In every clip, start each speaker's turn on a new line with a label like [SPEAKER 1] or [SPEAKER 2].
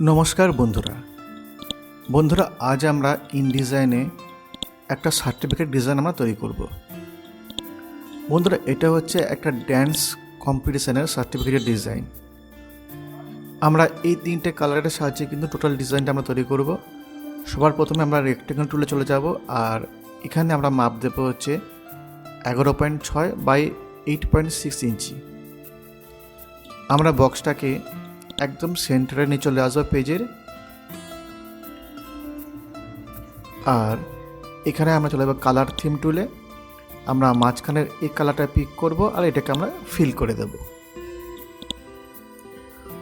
[SPEAKER 1] নমস্কার বন্ধুরা আজ আমরা ইনডিজাইনে একটা সার্টিফিকেট ডিজাইন আমরা তৈরি করব। বন্ধুরা এটা হচ্ছে একটা ড্যান্স কম্পিটিশনের সার্টিফিকেটের ডিজাইন। আমরা এই তিনটে কালারের সাহায্যে কিন্তু টোটাল ডিজাইনটা আমরা তৈরি করব। সবার প্রথমে আমরা রেক্টেঙ্গল টুলে চলে যাব, আর এখানে আমরা মাপ দেবো হচ্ছে 11.6 বাই 8.6 ইঞ্চি। আমরা বক্সটাকে একদম সেন্টারে নিয়ে চলে আসবো পেজের, আর এখানে আমরা চলে যাবো কালার থিম টুলে। আমরা মাঝখানের এই কালারটা পিক করব আর এটাকে আমরা ফিল করে দেব।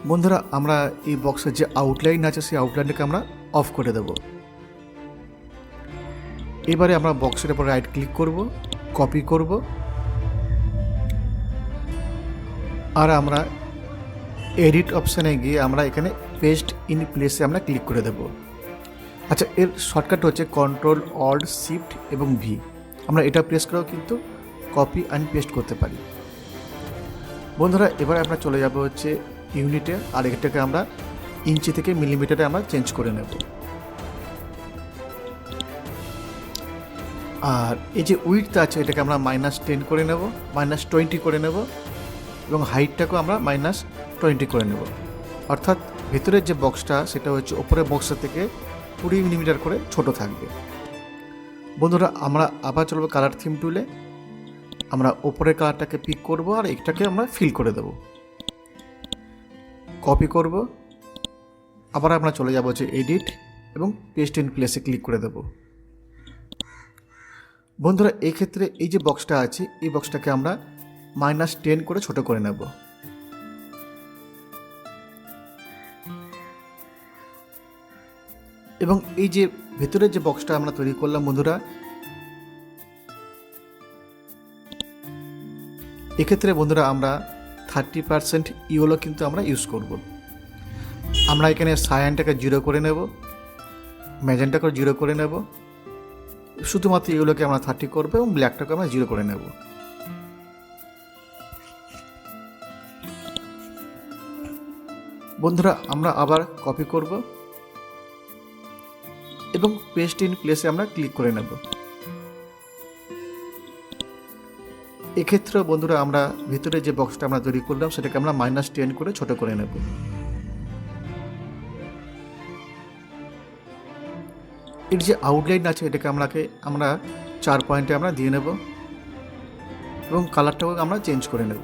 [SPEAKER 1] বন্ধুরা আমরা এই বক্সের যে আউটলাইন আছে সেই আউটলাইনটাকে আমরা অফ করে দেব। এবারে আমরা বক্সের উপর রাইট ক্লিক করব, কপি করব, আর আমরা এডিট অপশানে গিয়ে আমরা এখানে পেস্ট ইন প্লেসে আমরা ক্লিক করে দেব। আচ্ছা, এর শর্টকাট হচ্ছে কন্ট্রোল অল্ট শিফট এবং ভি। আমরা এটা প্রেস করেও কিন্তু কপি অ্যান্ড পেস্ট করতে পারি। বন্ধুরা এবার আমরা চলে যাব হচ্ছে ইউনিটে, আর এটাকে আমরা ইঞ্চি থেকে মিলিমিটারে আমরা চেঞ্জ করে নেব। আর এই যে উইডথ আছে এটাকে আমরা -10 করে নেব, -20 করে নেব, এবং হাইটটাকেও আমরা -20 করে নেব। অর্থাৎ ভেতরের যে বক্সটা সেটা হচ্ছে ওপরের বক্সের থেকে 20 মিলিমিটার করে ছোট থাকবে। বন্ধুরা আমরা আবার চলবো কালার থিম টুলে। আমরা ওপরের কালারটাকে পিক করব আর এটাকে আমরা ফিল করে দেব, কপি করব। আবার আমরা চলে যাব যে এডিট এবং পেস্ট ইন প্লেসে ক্লিক করে দেব। বন্ধুরা এই ক্ষেত্রে এই যে বক্সটা আছে এই বক্সটাকে আমরা -10 করে ছোট করে নেব। এবং এই যে ভেতরের যে বক্সটা আমরা তৈরি করলাম বন্ধুরা, এক্ষেত্রে বন্ধুরা আমরা 30% ইয়েলো কিন্তু আমরা ইউজ করব। আমরা এখানে সায়ানটাকে 0 করে নেব, ম্যাজেন্টাকে 0 করে নেব, শুধুমাত্র ইয়েলোকে আমরা 30 করবো এবং ব্ল্যাকটাকে আমরা 0 করে নেব। বন্ধুরা আমরা আবার কপি করব এবং পেস্ট ইন প্লেসে আমরা ক্লিক করে নেব। এক্ষেত্রে বন্ধুরা আমরা ভিতরে যে বক্সটা আমরা তৈরি করলাম সেটাকে আমরা -10 করে ছোট করে নেব। এর যে আউটলাইন আছে এটাকে আমরা 4 পয়েন্টে আমরা দিয়ে নেব এবং কালারটাও আমরা চেঞ্জ করে নেব।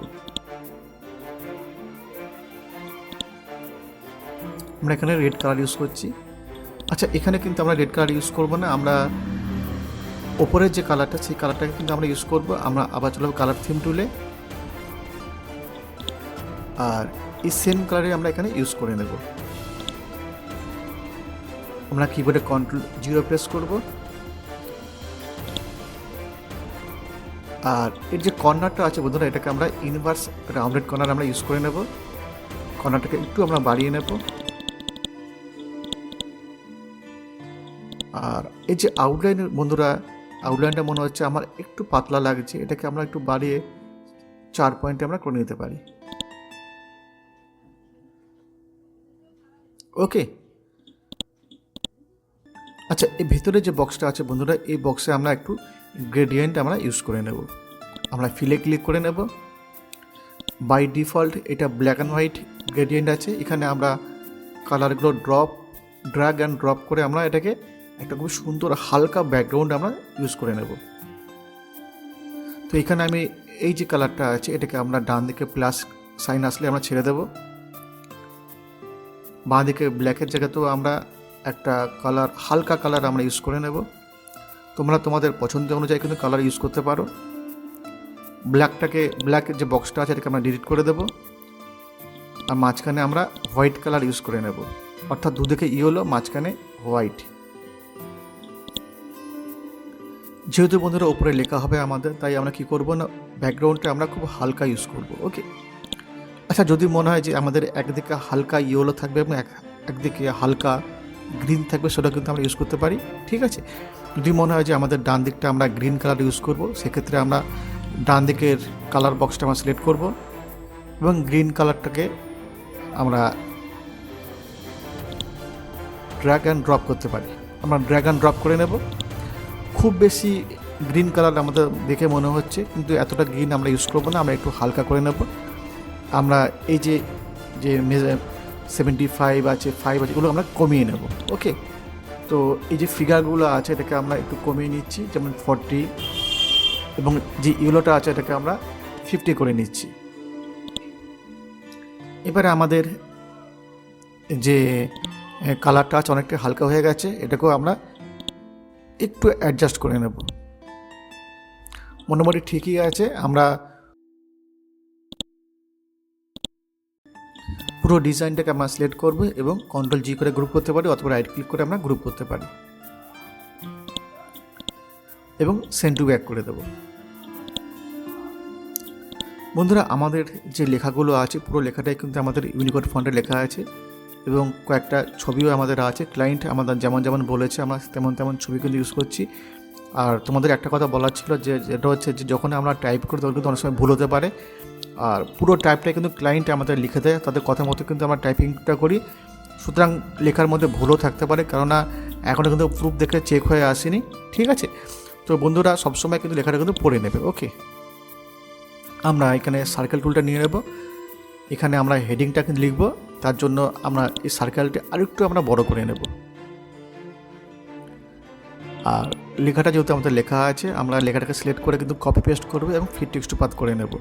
[SPEAKER 1] আমরা এখানে রেড কালার ইউজ করছি। আচ্ছা, এখানে কিন্তু আমরা রেড কালার ইউজ করব না, আমরা ওপরের যে কালারটা সেই কালারটাকে কিন্তু আমরা ইউজ করব। আমরা আবার চলে যাব কালার থিম টুলে, আর এই সেম কালারে আমরা এখানে ইউজ করে নেব। আমরা কিবোর্ডে কন্ট্রোল 0 প্রেস করব, আর এর যে কর্নারটা আছে বন্ধুরা এটাকে আমরা ইনভার্স রাউন্ডেড কর্নার আমরা ইউজ করে নেব। কর্নারটাকে একটু আমরা বাড়িয়ে নেব। আর এই যে আউটলাইনের বন্ধুরা, আউটলাইনটা মনে হচ্ছে আমার একটু পাতলা লাগছে, এটাকে আমরা একটু বাড়িয়ে 4 পয়েন্টে আমরা করে নিতে পারি। ওকে। আচ্ছা, এই ভিতরে যে বক্সটা আছে বন্ধুরা এই বক্সে আমরা একটু গ্রেডিয়েন্ট আমরা ইউজ করে নেব। আমরা ফিলে ক্লিক করে নেব। বাই ডিফল্ট এটা ব্ল্যাক অ্যান্ড হোয়াইট গ্রেডিয়েন্ট আছে। এখানে আমরা কালারগুলো ড্র্যাগ অ্যান্ড ড্রপ করে আমরা এটাকে একটা খুব সুন্দর হালকা ব্যাকগ্রাউন্ড আমরা ইউজ করে নেব। তো এখানে আমি এই যে কালারটা আছে এটাকে আমরা ডান দিকে প্লাস সাইন আসলে আমরা ছেড়ে দেব। বাঁ দিকে ব্ল্যাকের জায়গাতেও আমরা একটা কালার হালকা কালার আমরা ইউজ করে নেব। তোমরা তোমাদের পছন্দ অনুযায়ী কিন্তু কালার ইউজ করতে পারো। ব্ল্যাকের যে বক্সটা আছে এটাকে আমরা ডিলিট করে দেব, আর মাঝখানে আমরা হোয়াইট কালার ইউজ করে নেব। অর্থাৎ দুদিকে ইয়েলো, মাঝখানে হোয়াইট। যেহেতু বন্ধুরা উপরে লেখা হবে আমাদের, তাই আমরা কি করব না ব্যাকগ্রাউন্ডটা আমরা খুব হালকা ইউজ করব। ওকে। আচ্ছা, যদি মনে হয় যে আমাদের একদিকে হালকা ইয়েলো থাকবে এবং একদিকে হালকা গ্রিন থাকবে সেটা কিন্তু আমরা ইউজ করতে পারি, ঠিক আছে। যদি মনে হয় যে আমাদের ডান দিকটা আমরা গ্রিন কালার ইউজ করব, সেক্ষেত্রে আমরা ডান দিকের কালার বক্সটা আমরা সিলেক্ট করব এবং গ্রিন কালারটাকে আমরা ড্র্যাগ অ্যান্ড ড্রপ করতে পারি। আমরা ড্র্যাগ অ্যান্ড ড্রপ করে নেব। খুব বেশি গ্রিন কালার আমাদের দেখে মনে হচ্ছে, কিন্তু এতটা গ্রিন আমরা ইউজ করবো না, আমরা একটু হালকা করে নেব। আমরা এই যে 75 আছে, 5 আছে, এগুলো আমরা কমিয়ে নেব। ওকে, তো এই যে ফিগারগুলো আছে এটাকে আমরা একটু কমিয়ে নিচ্ছি, যেমন 40, এবং যে ইয়েলোটা আছে এটাকে আমরা 50 করে নিচ্ছি। এবারে আমাদের যে কালারটা আছে অনেকটা হালকা হয়ে গেছে, এটাকেও আমরা একটু অ্যাডজাস্ট করে নেব। মোটামুটি ঠিকই আছে। আমরা পুরো ডিজাইনটাকে আমরা সিলেক্ট করব এবং Ctrl+G করে গ্রুপ করতে পারি, অথবা রাইট ক্লিক করে আমরা গ্রুপ করতে পারি এবং সেন্ড টু ব্যাক করে দেব। বন্ধুরা, আমাদের যে লেখাগুলো আছে পুরো লেখাটাই কিন্তু আমাদের ইউনিকোড ফন্টে লেখা আছে, এবং কয়েকটা ছবিও আমাদের আছে। ক্লায়েন্ট আমাদের যেমন যেমন বলেছে আমরা তেমন তেমন ছবি কিন্তু ইউজ করছি। আর তোমাদের একটা কথা বলার ছিল, যে যেটা হচ্ছে যে যখন আমরা টাইপ করি তখন কিন্তু অনেক সময় ভুল হতে পারে, আর পুরো টাইপটাই কিন্তু ক্লায়েন্ট আমাদের লিখে দেয়, তাদের কথা মতো কিন্তু আমরা টাইপিংটা করি। সুতরাং লেখার মধ্যে ভুলও থাকতে পারে, কেননা এখনও কিন্তু প্রুফ দেখে চেক হয়ে আসেনি। ঠিক আছে, তো বন্ধুরা সবসময় কিন্তু লেখাটা কিন্তু পড়ে নেবে। ওকে, আমরা এখানে সার্কেল টুলটা নিয়ে নেব। এখানে আমরা হেডিংটা কিন্তু লিখব, তার জন্য আমরা এই সার্কেলটি আরেকটু আমরা বড় করে নেব। আর লেখাটা যেহেতু আমাদের লেখা আছে, আমরা লেখাটাকে সিলেক্ট করে কিন্তু কপি পেস্ট করব এবং ফিট টেক্সট টু পাথ করে নেব।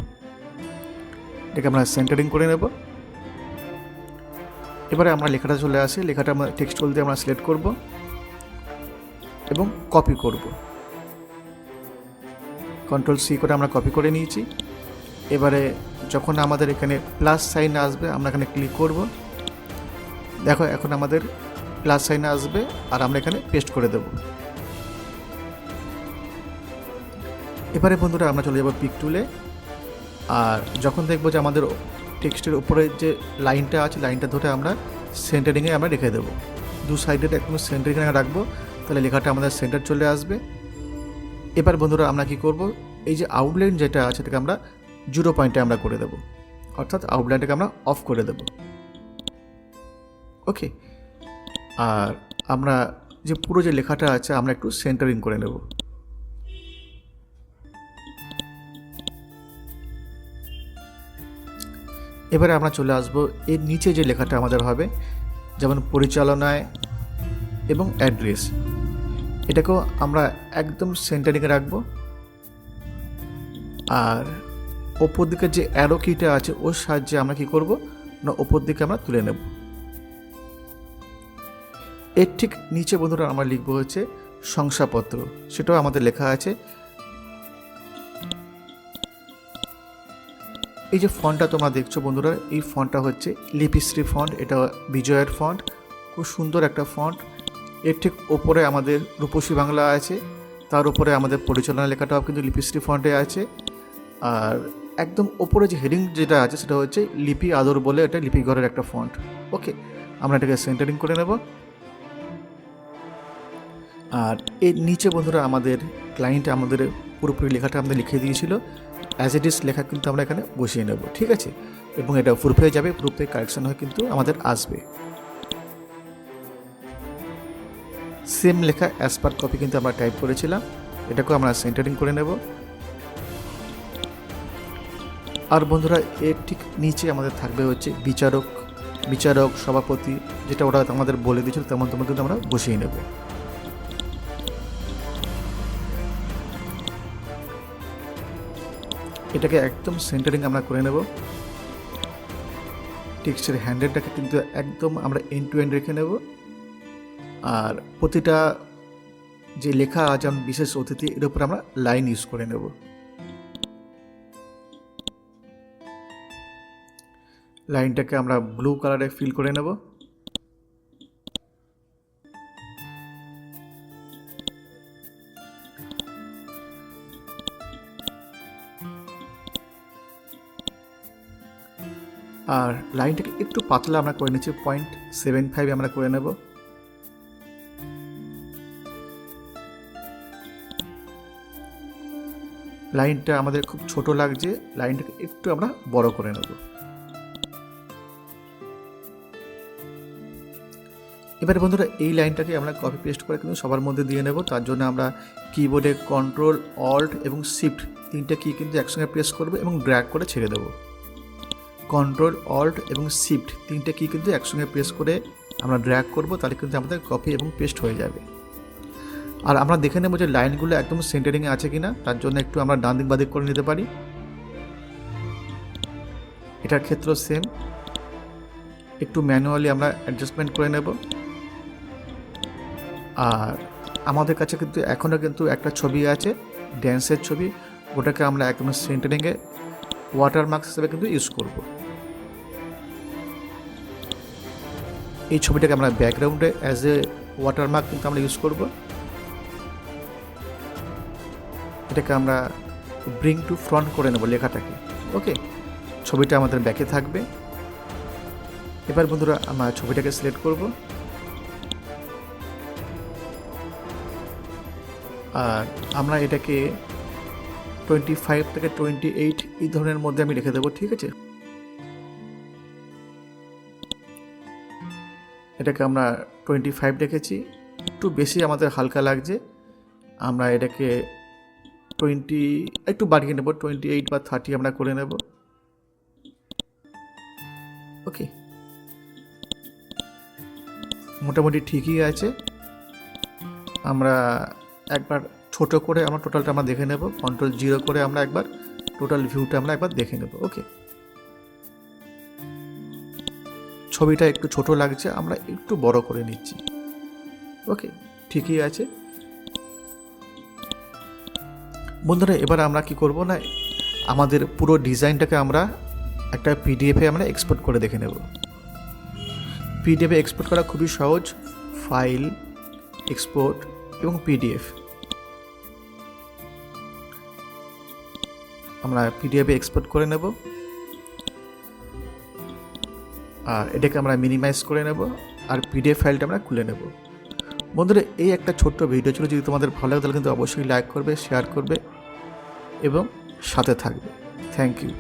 [SPEAKER 1] এটাকে আমরা সেন্টারিং করে নেব। এবারে আমরা লেখাটা চলে আসে, লেখাটা আমরা টেক্সট টুল দিয়ে আমরা সিলেক্ট করব এবং কপি করব। Ctrl+C করে আমরা কপি করে নিয়েছি। এবারে যখন আমাদের এখানে প্লাস সাইন আসবে আমরা এখানে ক্লিক করব। দেখো এখন আমাদের প্লাস সাইন আসবে, আর আমরা এখানে পেস্ট করে দেব। এবারে বন্ধুরা আমরা চলে যাব পিক টুলে। আর যখন দেখবো যে আমাদের টেক্সটের উপরে যে লাইনটা আছে, লাইনটা ধরে আমরা সেন্টারিংয়ে আমরা রেখে দেবো। দু সাইডে একদম সেন্টারিংয়ে রাখবো, তাহলে লেখাটা আমাদের সেন্টার চলে আসবে। এবার বন্ধুরা আমরা কি করব, এই যে আউটলাইন যেটা আছে সেটাকে আমরা 0 পয়েন্টে আমরা করে দেব, অর্থাৎ আউটলাইনটাকে আমরা অফ করে দেব। ওকে, আর আমরা যে পুরো যে লেখাটা আছে আমরা একটু সেন্টারিং করে নেব। এবারে আমরা চলে আসব এর নিচে যে লেখাটা আমাদের হবে, যেমন পরিচালনায় এবং অ্যাড্রেস, এটাকেও আমরা একদম সেন্টারিংয়ে রাখবো। আর ওপর দিকে যে অ্যারো কিটা আছে ওর সাহায্যে আমরা কি করব না, ওপর দিকে আমরা তুলে নেব। এর ঠিক নিচে বন্ধুরা আমরা লিখবো হচ্ছে শংসাপত্র, সেটাও আমাদের লেখা আছে। এই যে ফন্টটা তোমরা দেখছো বন্ধুরা, এই ফন্টটা হচ্ছে লিপিশ্রী ফন্ট, এটা বিজয়ের ফন্ট, খুব সুন্দর একটা ফন্ট। এর ঠিক ওপরে আমাদের রূপসী বাংলা আছে, তার উপরে আমাদের পরিচালনা লেখাটাও কিন্তু লিপিশ্রী ফন্টে আছে। আর একদম ওপরে যে হেডিং যেটা আছে সেটা হচ্ছে লিপি আদর বলে, এটা লিপিঘরের একটা ফন্ট। ওকে, আমরা এটাকে সেন্টারিং করে নেব। আর এর নিচে বন্ধুরা আমাদের ক্লায়েন্ট আমাদের পুরোপুরি লেখাটা আমাদের লিখে দিয়েছিল, অ্যাজ ইট ইজ লেখা কিন্তু আমরা এখানে বসিয়ে নেব। ঠিক আছে, এবং এটা প্রুফ হয়ে যাবে, প্রুফে কারেকশন হয়ে কিন্তু আমাদের আসবে। সেম লেখা অ্যাজ পার কপি কিন্তু আমরা টাইপ করেছিলাম, এটাকেও আমরা সেন্টারিং করে নেব। আর বন্ধুরা এর ঠিক নিচে আমাদের থাকবে হচ্ছে বিচারক, সভাপতি, যেটা ওরা আমাদের বলে দিয়েছিল তেমন তেমন কিন্তু আমরা বসিয়ে নেব। এটাকে একদম সেন্টারিং আমরা করে নেব। টেক্সটের হ্যান্ডেলটাকে কিন্তু একদম আমরা এন্ড টু এন্ড রেখে নেব। আর প্রতিটা যে লেখা আছে যেমন বিশেষ অতিথি, এর উপর আমরা লাইন ইউজ করে নেব। লাইনটাকে আমরা ব্লু কালারে ফিল করে নেব। আর লাইনটাকে একটু পাতলা আমরা করে নিচ্ছি, 0.75 আমরা করে নেব। লাইনটা আমাদের খুব ছোট লাগছে, লাইনটাকে একটু আমরা বড় করে নেব। এবারে বন্ধুরা এই লাইনটাকে আমরা কপি পেস্ট করে কিন্তু সবার মধ্যে দিয়ে নেব। তার জন্য আমরা কিবোর্ডে কন্ট্রোল অল্ট এবং শিফট তিনটে কি কিন্তু একসঙ্গে প্রেস করব এবং ড্র্যাগ করে ছেড়ে দেবো। কন্ট্রোল অল্ট এবং শিফট তিনটে কি কিন্তু একসঙ্গে প্রেস করে আমরা ড্র্যাগ করব, তাহলে কিন্তু আমাদের কপি এবং পেস্ট হয়ে যাবে। আর আমরা দেখে নেব যে লাইনগুলো একদম সেন্টারিংয়ে আছে কিনা, তার জন্য একটু আমরা ডান দিক বাদিক করে নিতে পারি। এটার ক্ষেত্রেও সেম, একটু ম্যানুয়ালি আমরা অ্যাডজাস্টমেন্ট করে নেব। আর আমাদের কাছে কিন্তু এখনও কিন্তু একটা ছবি আছে ড্যান্সের ছবি, ওটাকে আমরা একদম সেন্টারিংয়ে ওয়াটারমার্ক হিসেবে কিন্তু ইউজ করব। এই ছবিটাকে আমরা ব্যাকগ্রাউন্ডে অ্যাজ এ ওয়াটারমার্ক কিন্তু আমরা ইউজ করব। এটাকে আমরা ব্রিং টু ফ্রন্ট করে নেব লেখাটাকে। ওকে, ছবিটা আমাদের ব্যাকে থাকবে। এবার বন্ধুরা আমরা ছবিটাকে সিলেক্ট করব, আর আমরা এটাকে 25 থেকে 28 এই ধরনের মধ্যে আমি রেখে দেবো। ঠিক আছে, এটাকে আমরা 25 রেখেছি, একটু বেশি আমাদের হালকা লাগছে, আমরা এটাকে 20 একটু বাড়িয়ে নেব, 28 বা 30 আমরা করে নেব। ওকে, মোটামুটি ঠিকই আছে। আমরা একবার ছোট করে আমরা টোটালটা আমরা দেখে নেব, কন্ট্রোল 0 করে আমরা একবার টোটাল ভিউটা আমরা একবার দেখে নেব। ওকে, ছবিটা একটু ছোট লাগছে, আমরা একটু বড় করে নিচ্ছি। ওকে, ঠিকই আছে বন্ধুরা। এবার আমরা কি করব না, আমাদের পুরো ডিজাইনটাকে আমরা একটা পিডিএফে আমরা এক্সপোর্ট করে দেখে নেব। পিডিএফে এক্সপোর্ট করা খুবই সহজ, ফাইল, এক্সপোর্ট এবং পিডিএফ। আমরা পিডিএফে এক্সপোর্ট করে নেব, আর এটাকে আমরা মিনিমাইজ করে নেব, আর পিডিএফ ফাইলটা আমরা খুলে নেব। বন্ধুরা এই একটা ছোট্ট ভিডিও ছিল, যদি তোমাদের ভালো লাগে তাহলে কিন্তু অবশ্যই লাইক করবে, শেয়ার করবে এবং সাথে থাকবে। Thank you.